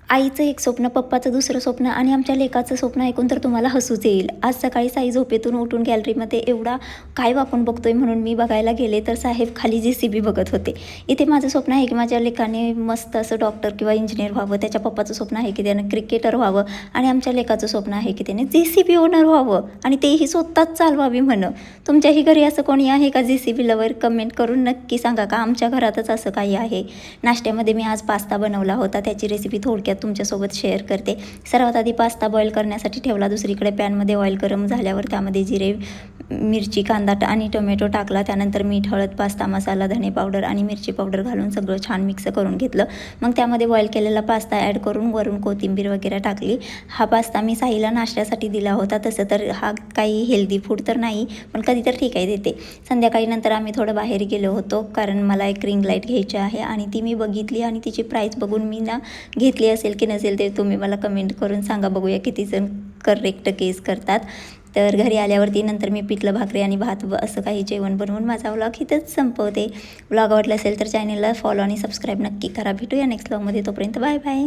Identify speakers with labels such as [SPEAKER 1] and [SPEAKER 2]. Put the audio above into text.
[SPEAKER 1] आईचं एक स्वप्न, पप्पाचं दुसरं स्वप्न आणि आमच्या लेकाचं स्वप्न ऐकून तर तुम्हाला हसूच येईल. आज सकाळी साई झोपेतून उठून गॅलरीमध्ये एवढा काय वाकून बघतोय म्हणून मी बघायला गेले तर साहेब खाली JCB बघत होते. इथे माझं स्वप्न आहे की माझ्या लेकाने मस्त असं डॉक्टर किंवा इंजिनियर व्हावं. त्याच्या पप्पाचं स्वप्न आहे की त्यानं क्रिकेटर व्हावं आणि आमच्या लेकाचं स्वप्न आहे की त्याने JCB ओनर व्हावं आणि तेही स्वतःच चालवावी म्हणं. तुमच्याही घरी असं कोणी आहे का JCB लवर? कमेंट करून नक्की सांगा का आमच्या घरातच असं काही आहे. नाश्त्यामध्ये मी आज पास्ता बनवला होता, त्याची रेसिपी थोडक्यात तुमच्यासोबत शेअर करते. सर्वात आधी पास्ता बॉईल करण्यासाठी ठेवला. दुसरीकडे पॅनमध्ये ऑइल गरम झाल्यावर त्यामध्ये जिरे, मिरची, कांदा आणि टोमॅटो टाकला. त्यानंतर मीठ, हळद, पास्ता मसाला, धने पावडर आणि मिरची पावडर घालून सगळं छान मिक्स करून घेतलं. मग त्यामध्ये बॉईल केलेला पास्ता ॲड करून वरून कोथिंबीर वगैरे टाकली. हा पास्ता मी साईला नाश्त्यासाठी दिला होता. तसं तर हा काही हेल्दी फूड तर नाही, पण कधी तर ठीक आहे देते. संध्याकाळी नंतर आम्ही थोडं बाहेर गेलो होतो कारण मला एक रिंग लाईट घ्यायची आहे आणि ती मी बघितली आणि तिची प्राईस बघून मी घेतली असेल की नसेल ते तुम्ही मला कमेंट करून सांगा, बघूया किती जण करेक्ट केस करतात. तर घरी आल्यावरती नंतर मी पिठलं भाकरी आणि भात असं काही जेवण बनवून माझा व्लॉग इथंच संपवते. व्लॉग आवडला असेल तर चॅनलला फॉलो आणि सबस्क्राईब नक्की करा. भेटूया नेक्स्ट व्लॉगमध्ये. तोपर्यंत बाय बाय.